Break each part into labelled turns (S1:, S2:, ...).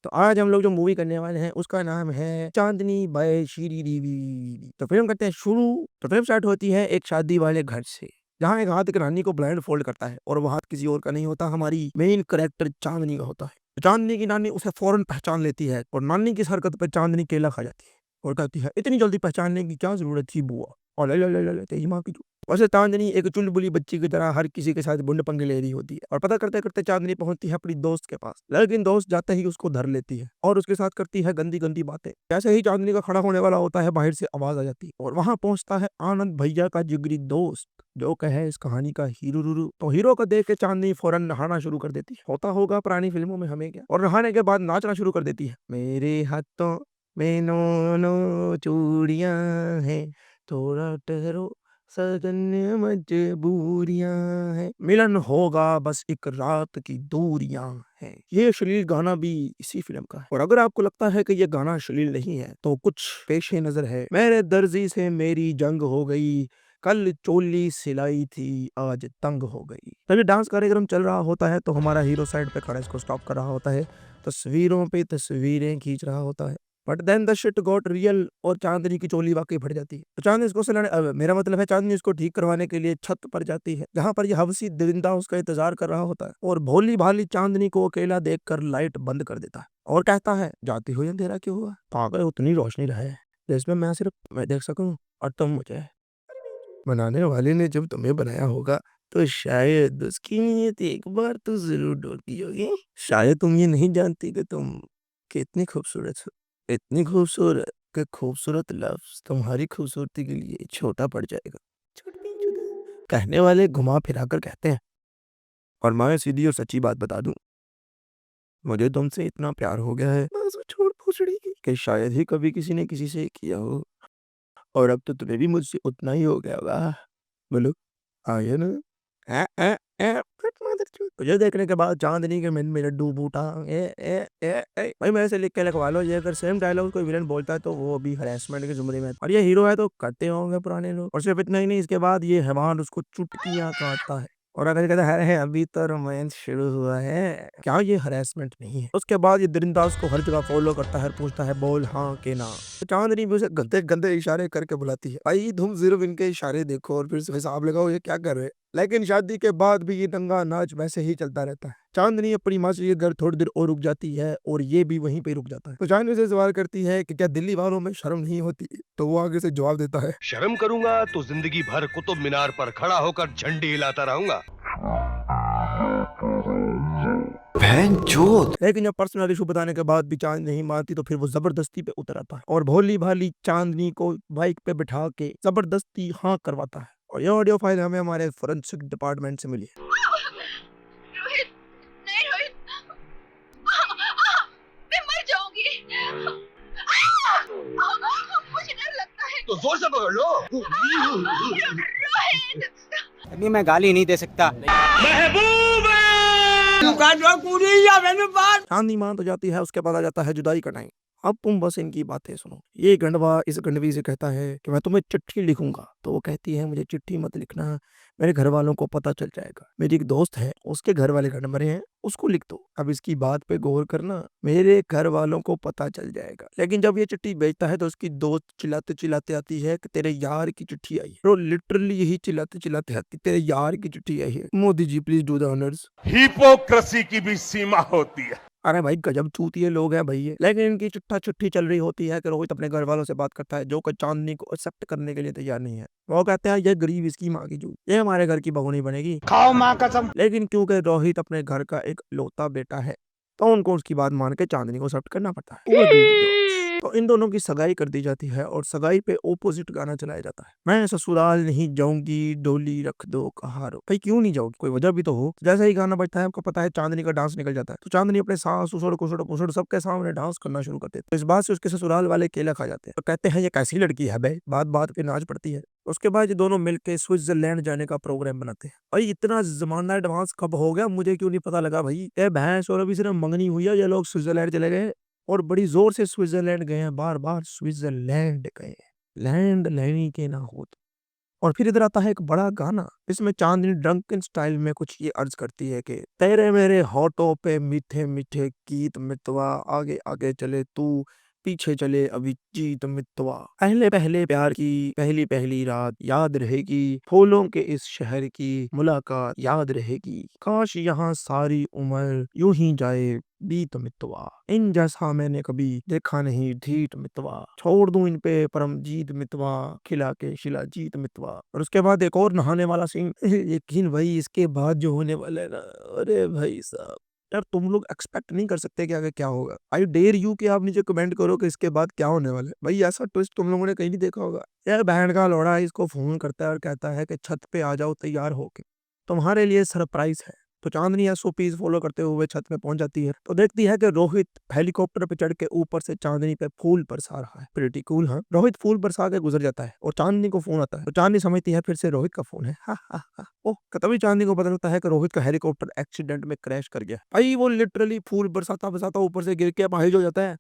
S1: तो आज हम लोग जो मूवी करने वाले हैं उसका नाम है चांदनी बाय श्रीदेवी। तो फिल्म करते हैं शुरू। तो फिल्म स्टार्ट होती है एक शादी वाले घर से, जहाँ एक हाथ एक नानी को ब्लाइंड फोल्ड करता है और वो हाथ किसी और का नहीं होता, हमारी मेन करेक्टर चांदनी का होता है। तो चांदनी की नानी उसे फौरन पहचान लेती है और नानी की इस हरकत पर चांदनी केला खा जाती है और कहती है, इतनी जल्दी पहचानने की क्या जरूरत थी बुआ, और ले तेरी माँ की। वैसे चांदनी एक चुलबुली बच्ची की तरह हर किसी के साथ बुंड पंगे ले रही होती है और पता करते करते चांदनी पहुंचती है अपनी दोस्त के पास, लेकिन दोस्त जाते ही उसको धर लेती है और उसके साथ करती है गंदी गंदी बातें। जैसे ही चांदनी का खड़ा होने वाला होता है, बाहर से आवाज आ जाती है और वहां पहुंचता है आनंद भैया का जिगरी दोस्त, जो कहे इस कहानी का हीरो रूरू। तो हीरो को देख के चांदनी फौरन नहाना शुरू कर देती है। होता होगा पुरानी फिल्मों में, हमें क्या। और नहाने के बाद नाचना शुरू कर देती है। मेरे हाथों में नो नो चूड़ियां हैं, थोड़ा ठहरो सजन मजबूरियां हैं, मिलन होगा बस एक रात की दूरियां हैं। ये अश्लील गाना भी इसी फिल्म का है। और अगर आपको लगता है कि ये गाना अश्लील नहीं है तो कुछ पेशे नजर है। मेरे दर्जी से मेरी जंग हो गई, कल चोली सिलाई थी आज तंग हो गई। तभी डांस कार्यक्रम चल रहा होता है तो हमारा हीरो साइड पे खड़ा इसको स्टॉप कर रहा होता है, तस्वीरों पे तस्वीरें खींच रहा होता है। But then the shit got real और चांदनी की चोली वाकई फट जाती है। तो चांदनी इसको मेरा मतलब है चांदनी इसको ठीक करवाने के लिए छत पर जाती है, जहां पर यह हवसी दरिंदा उसका इंतजार कर रहा होता है और भोली भाली चांदनी को अकेला देखकर लाइट बंद कर देता है और कहता है, जाती हुई अंधेरा क्यों हुआ, पागल उतनी रोशनी रहे जिसमें मैं देख सकूं और तुम मुझे। बनाने वाले ने जब तुम्हें बनाया होगा तो शायद उसकी नीयत एक बार तो जरूर ढूंढी होगी। शायद तुम ये नहीं जानती कि तुम कितनी खूबसूरत हो, इतनी खूबसूरत कि खूबसूरत लफ्ज तुम्हारी खूबसूरती के लिए छोटा पड़ जाएगा। कहने वाले घुमा फिरा कर कहते हैं, और मैं सीधी और सच्ची बात बता दूं, मुझे तुमसे इतना प्यार हो गया है छोड़ पूछड़ी कि शायद ही कभी किसी ने किसी से किया हो, और अब तो तुम्हें भी मुझसे उतना ही हो गया होगा। बोलो, आगे ना। तुझे देखने के बाद चांदनी के मन में लड्डू बूटा भाई मैं ऐसे लिख के लिखवा लो, ये अगर सेम डायलॉग कोई विलन बोलता है तो वो भी हरेसमेंट के जुमरे में, और ये हीरो है तो करते होंगे पुराने लोग। और सिर्फ इतना ही नहीं, इसके बाद ये हैवान उसको चुटकियां काटता है और अगर कहता है अभी तो रोमांस शुरू हुआ है, क्या ये हरेसमेंट नहीं है। उसके बाद ये दरिंदा उसको हर जगह फॉलो करता है, पूछता है बोल हाँ के ना। तो चांदनी भी उसे गंदे गंदे इशारे करके बुलाती है। भाई तुम सिर्फ इनके इशारे देखो और फिर से हिसाब लगाओ ये क्या कर रहे हैं। लेकिन शादी के बाद भी ये दंगा नाच वैसे ही चलता रहता है। चांदनी अपनी माँ से ये घर थोड़ी देर और रुक जाती है और ये भी वहीं पे रुक जाता है। तो चांदनी से सवाल करती है कि क्या दिल्ली वालों में शर्म नहीं होती, तो वो आगे से जवाब देता है,
S2: शर्म करूंगा तो जिंदगी भर कुतुब मीनार पर खड़ा होकर झंडी हिलाता रहूंगा।
S1: लेकिन जब पर्सनल इशू बताने के बाद भी चांदनी नहीं मानती तो फिर वो जबरदस्ती पे उतर आता है और भोली भाली चांदनी को बाइक पे बिठा के जबरदस्ती हाँ करवाता है। और ये ऑडियो फाइल हमें हमारे फोरेंसिक डिपार्टमेंट से मिली है।
S3: रोहित, नहीं रोहित, मैं मर जाऊंगी। मुझे डर लगता है।
S2: तो जोर से पकड़ लो।
S3: रोहित,
S4: अभी मैं गाली नहीं दे सकता।
S1: चांदनी मान तो जाती है, उसके बाद आ जाता है जुदाई का टाइम। अब तुम बस इनकी बातें सुनो। ये गंडवा इस गंडवी से कहता है कि मैं तुम्हें चिट्ठी लिखूंगा, तो वो कहती है मुझे चिट्ठी मत लिखना, मेरे घर वालों को पता चल जाएगा। मेरी एक दोस्त है, उसके घर वाले घर मरे हैं, उसको लिख दो। अब इसकी बात पे गौर करना, मेरे घर वालों को पता चल जाएगा। लेकिन जब ये चिट्ठी भेजता है तो उसकी दोस्त चिल्लाते चिल्लाते आती है कि तेरे यार की चिट्ठी आई है। तो लिटरली यही चिल्लाते चिल्लाते आती, तेरे यार की चिट्ठी आई है, Modi ji please do the honours.
S2: Hypocrisy की भी सीमा होती है।
S1: अरे भाई गजब चूतिए लोग हैं भाई ये। लेकिन इनकी चिट्ठी चल रही होती है कि रोहित अपने घर वालों से बात करता है, जो कि चांदनी को एक्सेप्ट करने के लिए तैयार नहीं है। वो कहते हैं ये गरीब इसकी माँ की जूत, ये हमारे घर की बहू नहीं बनेगी,
S4: खाओ माँ कसम।
S1: लेकिन क्योंकि रोहित अपने घर का एक लौता बेटा है तो उनको उसकी बात मान के चांदनी को एक्सेप्ट करना पड़ता है। तो इन दोनों की सगाई कर दी जाती है और सगाई पे ओपोजिट गाना चलाया जाता है, मैं ससुराल नहीं जाऊंगी डोली रख दो कहारो। भाई क्यों नहीं जाओगी, कोई वजह भी तो हो। जैसे ही गाना बजता है आपको पता है चांदनी का डांस निकल जाता है। तो चांदनी अपने सास ससुर कुसुर पुसुर सबके सामने डांस करना शुरू करते हैं। तो इस बात से उसके ससुराल वाले केला खा जाते हैं। तो कहते हैं ये कैसी लड़की है भाई, बात बात पे नाच पड़ती है। उसके बाद ये दोनों मिलके स्विट्जरलैंड जाने का प्रोग्राम बनाते हैं। भाई इतना जमाना एडवांस कब हो गया, मुझे क्यों नहीं पता लगा भाई। ये भैंस और अभी सिर्फ मंगनी हुई है, ये लोग स्विट्जरलैंड चले गए और बड़ी जोर से स्विट्जरलैंड गए हैं, बार बार स्विट्जरलैंड गए, लैंड लेनी के ना हो। और फिर इधर आता है एक बड़ा गाना, इसमें चांदनी ड्रंकन स्टाइल में कुछ ये अर्ज करती है कि तेरे मेरे होठों पे मीठे मीठे गीत मितवा, आगे आगे चले तू, पीछे चले अभी जीत मितवा, पहले पहले प्यार की पहली पहली रात याद रहेगी, फूलों के इस शहर की मुलाकात याद रहेगी, काश यहाँ सारी उम्र यूं ही जाए बीत मितवा, इन जैसा मैंने कभी देखा नहीं ढीठ मितवा, छोड़ दूं इन पे परमजीत मितवा, खिला के शिला जीत मितवा। और उसके बाद एक और नहाने वाला सीन यकीन भाई इसके बाद जो होने वाला है ना, अरे भाई साहब यार तुम लोग एक्सपेक्ट नहीं कर सकते कि आगे क्या होगा। आई डेयर यू कि आप नीचे कमेंट करो कि इसके बाद क्या होने वाला है। भाई ऐसा ट्विस्ट तुम लोगों ने कहीं नहीं देखा होगा। यार बहन का लौड़ा इसको फोन करता है और कहता है कि छत पे आ जाओ तैयार होके, तुम्हारे लिए सरप्राइज है। तो चांदनी एसओपीज फॉलो करते हुए छत पे पहुंच जाती है तो देखती है कि रोहित हेलीकॉप्टर पे चढ़ के ऊपर से चांदनी पे फूल बरसा रहा है। प्रीटी कूल हाँ। रोहित फूल बरसा के गुजर जाता है और चांदनी को फोन आता है तो चांदनी समझती है फिर से रोहित का फोन है। हा हा हा। ओह तभी चांदनी को पता लगता है कि रोहित का हेलीकॉप्टर एक्सीडेंट में क्रैश कर गया। भाई वो लिटरली फूल बरसाता बरसाता ऊपर से गिर के अपाहिज हो जाता है।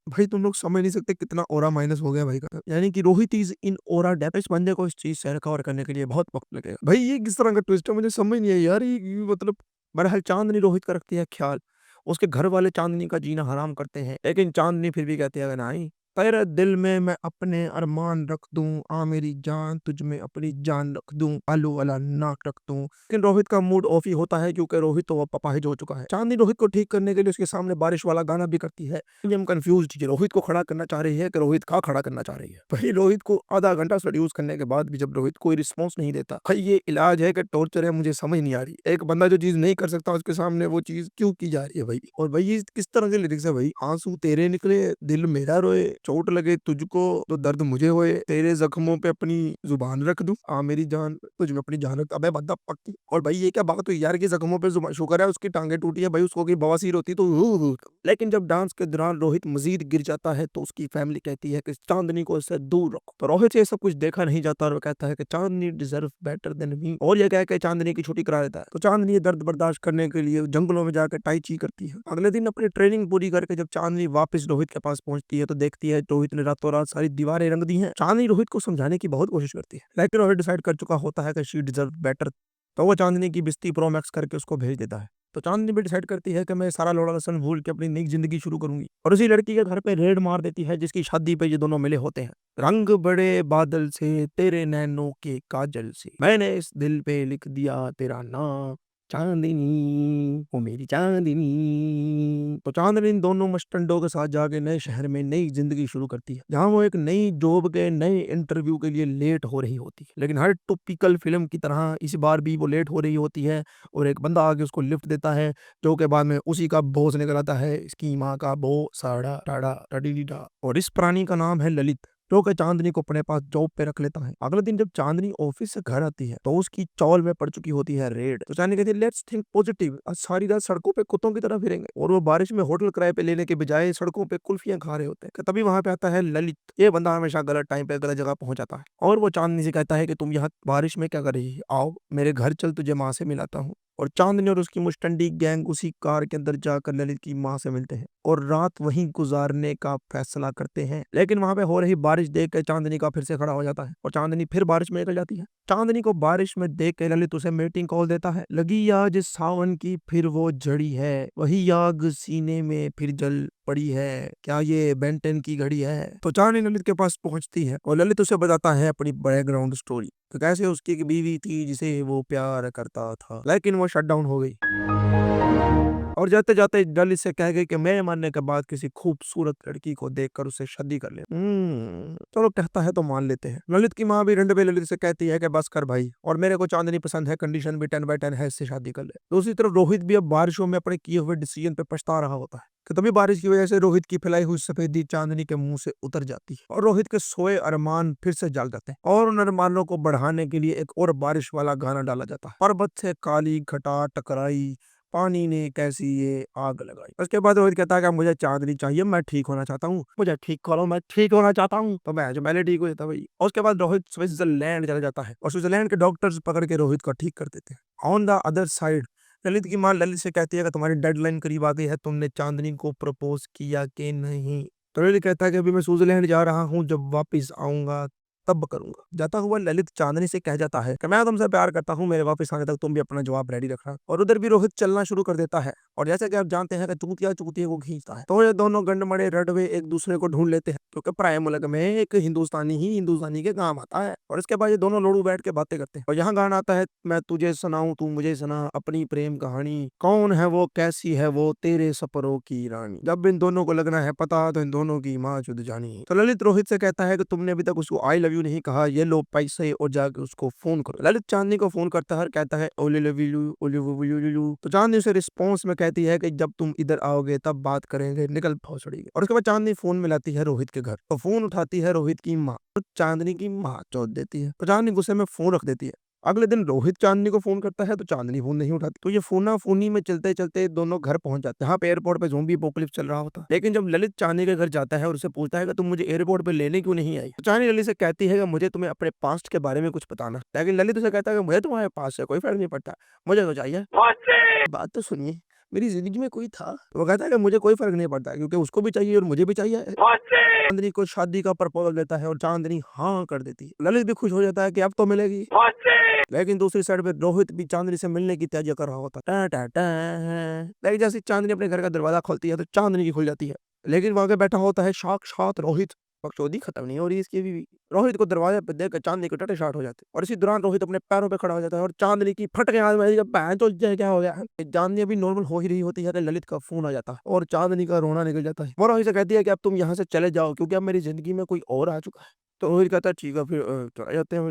S1: भाई तुम लोग समझ नहीं सकते कितना ओरा माइनस हो गया भाई का। यानी कि Rohit is in aura death. इस बंदे को इस चीज से रिकवर करने के लिए बहुत वक्त लगेगा। भाई ये किस तरह का ट्विस्ट है मुझे समझ नहीं है यार। ये मतलब बहरहाल चांदनी रोहित का रखती है ख्याल। उसके घर वाले चांदनी का जीना हराम करते हैं लेकिन चांदनी फिर भी कहती है नहीं, तेरे दिल में मैं अपने अरमान रख दूं, आ मेरी जान तुझ में अपनी जान रख दूं, आलू वाला नाक रख दूं। लेकिन रोहित का मूड ऑफ ही होता है क्योंकि रोहित तो अब अपाहिज हो चुका है। चांदनी रोहित को ठीक करने के लिए उसके सामने बारिश वाला गाना भी करती है। हम कंफ्यूज थी रोहित को खड़ा करना चाह रही है कि रोहित का खड़ा करना चाह रही है। भाई रोहित को आधा घंटा सड्यूस करने के बाद भी जब रोहित कोई रिस्पॉन्स नहीं देता, भाई ये इलाज है कि टॉर्चर है, मुझे समझ नहीं आ रही। एक बंदा जो चीज नहीं कर सकता उसके सामने वो चीज क्यों की जा रही है भाई। और भाई ये किस तरह के लिरिक्स है भाई। आंसू तेरे निकले दिल मेरा रोए, चोट लगे तुझको तो दर्द मुझे होए, तेरे जख्मों पे अपनी जुबान रख दूं, आ मेरी जान तुझ में अपनी जान रख। अबे बंदा पक्की। और भाई ये क्या बात हुई यार कि जख्मों पे जुबान, शुक्र है उसकी टांगे टूटी है भाई, उसको की बवासीर होती तो लेकिन जब डांस के दौरान रोहित मजीद गिर जाता है तो उसकी फैमिली कहती है कि चांदनी को इससे दूर रखो। तो रोहित से सब कुछ देखा नहीं जाता और वो कहता है कि चांदनी डिजर्व बेटर देन मी, और ये कह के चांदनी की छुट्टी करा देता है। तो चांदनी ये दर्द बर्दाश्त करने के लिए जंगलों में जाकर टाई ची करती है। अगले दिन अपनी ट्रेनिंग पूरी करके जब चांदनी वापस रोहित के पास पहुंचती है तो देखती है रोहित ने रातों रात सारी दीवारें रंग दी हैं। चांदनी रोहित को समझाने की बहुत कोशिश करती है लेकिन रोहित डिसाइड कर चुका होता है कि शी डिजर्व बेटर। तो वो चांदनी की बिस्ती प्रो मैक्स करके उसको भेज देता है। तो चांदनी भी डिसाइड करती है कि मैं सारा लौड़ा लसन भूल के अपनी नई जिंदगी शुरू करूंगी और उसी लड़की के घर पे रेड मार देती है जिसकी शादी पे ये दोनों मिले होते हैं। रंग बड़े बादल से तेरे नैनों के काजल से, मैंने इस दिल पे लिख दिया तेरा नाम चांदनी, ओ मेरी चांदनी। तो चांदनी इन दोनों मस्टंडों के साथ जाके नए शहर में नई जिंदगी शुरू करती है जहाँ वो एक नई जॉब के नए इंटरव्यू के लिए लेट हो रही होती है। लेकिन हर टिपिकल फिल्म की तरह इस बार भी वो लेट हो रही होती है और एक बंदा आके उसको लिफ्ट देता है जो के बाद में उसी का बॉस निकल आता है, इसकी माँ का बो साड़ा टाड़ा टडीडा। और इस प्राणी का नाम है ललित जो कि चांदनी को अपने पास जॉब पे रख लेता है। अगले दिन जब चांदनी ऑफिस से घर आती है तो उसकी चौल में पड़ चुकी होती है रेड। तो चांदनी कहती है लेट्स थिंक पॉजिटिव, आज सारी रात सड़कों पे कुत्तों की तरह फिरेंगे। और वो बारिश में होटल किराए पे लेने के बजाय सड़कों पे कुल्फियां खा रहे होते हैं। तभी वहां पे आता है ललित। ये बंदा हमेशा गलत टाइम पे गलत जगह पहुंच जाता है और वो चांदनी से कहता है कि तुम यहाँ बारिश में क्या कर रही है, आओ मेरे घर चल तुझे माँ से मिलाता हूँ। और चांदनी और उसकी मुस्टंडी गैंग उसी कार के अंदर जाकर ललित की माँ से मिलते हैं और रात वहीं गुजारने का फैसला करते हैं। लेकिन वहां पे हो रही बारिश देख के चांदनी का फिर से खड़ा हो जाता है और चांदनी फिर बारिश में निकल जाती है। चांदनी को बारिश में देख के ललित उसे मीटिंग कॉल देता है। लगी आज सावन की फिर वो जड़ी है, वही आग सीने में फिर जल पड़ी है, क्या ये बेंटन की घड़ी है। तो चांदनी ललित के पास पहुंचती है और ललित उसे बताता है अपनी बैकग्राउंड स्टोरी, तो कैसे उसकी एक बीवी थी जिसे वो प्यार करता था लेकिन वो शट डाउन हो गई और जाते जाते ललित से कह गई कि मैं मरने के बाद किसी खूबसूरत लड़की को देखकर उससे शादी कर ले। चलो कहता है तो मान लेते हैं। ललित की माँ भी रंड पे ललित से कहती है कि बस कर भाई, और मेरे को चांदनी पसंद है, कंडीशन भी 10/10 है, इससे शादी कर ले। दूसरी तरफ रोहित भी अब बारिशों में अपने किए हुए डिसीजन पे पछता रहा होता है कि तभी बारिश की वजह से रोहित की फैलाई हुई सफेदी चांदनी के मुंह से उतर जाती है और रोहित के सोए अरमान फिर से जल जाते हैं और उन अरमानों को बढ़ाने के लिए एक और बारिश वाला गाना डाला जाता है। पर्वत से काली घटा टकराई, पानी ने कैसी ये आग लगाई। उसके बाद रोहित कहता है कि मुझे चांदनी चाहिए, मैं ठीक होना चाहता हूँ, मुझे ठीक करो, मैं ठीक होना चाहता हूँ। तो मैं ठीक हो जाता भाई। और उसके बाद रोहित स्विट्जरलैंड चला जाता है और स्विट्जरलैंड के डॉक्टर्स पकड़ के रोहित को ठीक कर देते हैं। On the other side Lalit की माँ ललित से कहती है कि तुम्हारी डेडलाइन करीब आ गई है, तुमने चांदनी को प्रपोज किया कि नहीं। तो ललित कहता है कि अभी मैं स्विट्जरलैंड जा रहा हूँ, जब वापिस आऊंगा तब करूंगा। जाता हुआ ललित चांदनी से कह जाता है कि मैं तुमसे प्यार करता हूँ, मेरे वापस आने तक तुम भी अपना जवाब रेडी रखना। और उधर भी रोहित चलना शुरू कर देता है और जैसे कि आप जानते हैं कि चूतिया चूतिया को खींचता है, तो ये दोनों गंडमड़े रडवे एक दूसरे को ढूंढ लेते हैं, क्योंकि पराये मुल्क में एक हिंदुस्तानी ही हिंदुस्तानी के काम आता है। और इसके बाद ये दोनों लोड़ू बैठ के बातें करते हैं और यहाँ गाना आता है, मैं तुझे सुनाऊं तू मुझे सुना अपनी प्रेम कहानी, कौन है वो कैसी है वो तेरे सपरों की रानी। जब इन दोनों को लगना है पता तो इन दोनों की माँ चुद जानी। तो ललित रोहित से कहता है कि तुमने अभी तक उसको आई लव यू नहीं कहा, ये लो पैसे और जाके उसको फोन करो। ललित चांदनी को फोन करता है और कहता है ओले लव यू ओले लव। तो चांदनी उसे रिस्पॉन्स में कहती है कि जब तुम इधर आओगे तब बात करेंगे, निकल भौसड़ी। और उसके बाद चांदनी फोन मिलाती है रोहित के घर, तो फोन उठाती है रोहित की माँ, तो चांदनी की माँ चौंक देती है। तो चांदनी गुस्से में फोन रख देती है। अगले दिन रोहित चांदनी को फोन करता है तो चांदनी फोन नहीं उठाती। तो ये फोना फोनी में चलते चलते दोनों घर पहुंच जाते हैं। यहाँ पे एयरपोर्ट पे ज़ोंबी एपोकलिप्स चल रहा होता है। लेकिन जब ललित चांदनी के घर जाता है और उससे पूछता है कि तुम मुझे एयरपोर्ट पे लेने क्यों नहीं आई, तो चांदनी ललित से कहती है कि मुझे तुम्हें अपने पास्ट के बारे में कुछ बताना। लेकिन ललित उसे कहता है कि मुझे तुम्हारे पास से कोई फर्क नहीं पड़ता, मुझे तो चाहिए। बात तो सुनिए, मेरी जिंदगी में कोई था। वो कहता है कि मुझे कोई फर्क नहीं पड़ता, क्योंकि उसको भी चाहिए और मुझे भी चाहिए। चांदनी को शादी का प्रपोजल देता है और चांदनी हाँ कर देती है। ललित भी खुश हो जाता है कि अब तो मिलेगी। लेकिन दूसरी साइड पे रोहित भी चांदनी से मिलने की तैयारी कर रहा होता है। लेकिन जैसे चांदनी अपने घर का दरवाजा खोलती है तो चांदनी की खुल जाती है। लेकिन वहां पे बैठा होता है साक्षात रोहित। बकचोदी खत्म नहीं हो रही इसकी भी। रोहित को दरवाजे पे देख कर चांदनी को टटे शाट हो जाते और इसी दौरान रोहित अपने पैरों पे खड़ा हो जाता है और चांदनी की फट के हाथ में बहन तो क्या हो गया है। चांदनी अभी नॉर्मल हो ही रही होती है, ललित का फोन आ जाता है और चांदनी का रोना निकल जाता है। वो रोहित से कहती है कि अब तुम यहाँ से चले जाओ, क्योंकि अब मेरी जिंदगी में कोई और आ चुका है। तो रोहित कहता है ठीक है फिर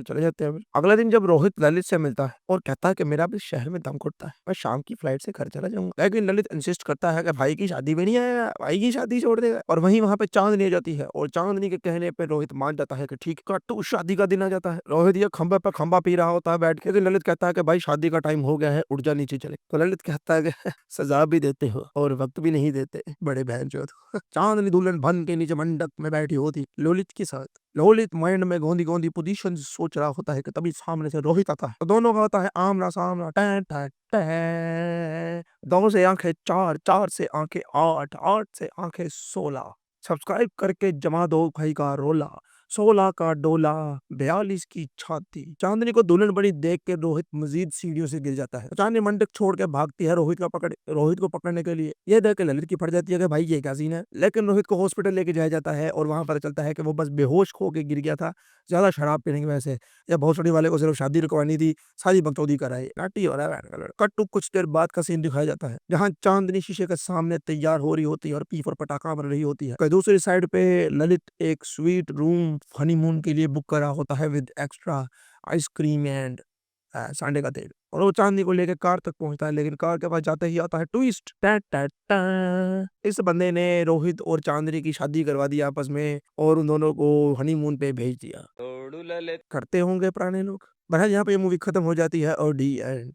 S1: चले जाते हैं। अगले दिन जब रोहित ललित से मिलता है और कहता है कि मेरा भी शहर में दम घुटता है, मैं शाम की फ्लाइट से घर चला जाऊंगा। लेकिन ललित इंसिस्ट करता है कि भाई की शादी में नहीं आएगा, भाई की शादी छोड़ देगा। और वहीं वहां पे चांदनी आ जाती है और चांदनी के कहने पे रोहित मान जाता है कि ठीक है। तो शादी का दिन आ जाता है। रोहित ये खंबे पर खंबा पी रहा होता है बैठ के। ललित कहता है कि भाई शादी का टाइम हो गया है, उठ जा नीचे चले। तो ललित कहता है कि सजा भी देते हो और वक्त भी नहीं देते, बड़े बहन चोद। चांदनी दुल्हन बन के नीचे मंडप में बैठी होती ललित के साथ। ललित माइंड में गोंदी गोंदी पोजीशन सोच रहा होता है कि तभी सामने से रोहित आता है। तो दोनों का होता है आमना सामना। Time time time. 2 से आंखें 4, 4 से आंखें 8, 8 से आंखें 16। सब्सक्राइब करके जमा दो भाई का रोला, 16 का डोला, 42 की छाती। चांदनी को दुल्हन बड़ी देख के रोहित मजीद सीढ़ियों से गिर जाता है। चांदनी मंडप छोड़ के भागती है रोहित को पकड़ने के लिए। ये देख के ललित की फट जाती है कि भाई ये क्या सीन है। लेकिन रोहित को हॉस्पिटल लेके जाया जाता है और वहां पता चलता है कि वो बस बेहोश हो के गिर गया था, ज्यादा शराब पीने की वजह से। या भोसड़ी वाले को सिर्फ शादी रुकवानी थी, सारी बकचोदी कराई। नाटी हो रहा है। कट टू कुछ देर बाद का सीन दिखाया जाता है जहाँ चांदनी शीशे के सामने तैयार हो रही होती है और पीप और पटाखा बन रही होती है। दूसरी साइड पे ललित एक स्वीट रूम हनीमून के लिए बुक करा होता है विद एक्स्ट्रा आइसक्रीम एंड सांडे का तेल। और वो चांदनी को लेकर कार तक पहुंचता है, लेकिन कार के पास जाते ही आता है ट्विस्ट। इस बंदे ने रोहित और चांदनी की शादी करवा दी आपस में और उन दोनों को हनीमून पे भेज दिया। करते होंगे पुराने लोग। बहरहाल यहाँ पे ये मूवी खत्म हो जाती है और डी एंड।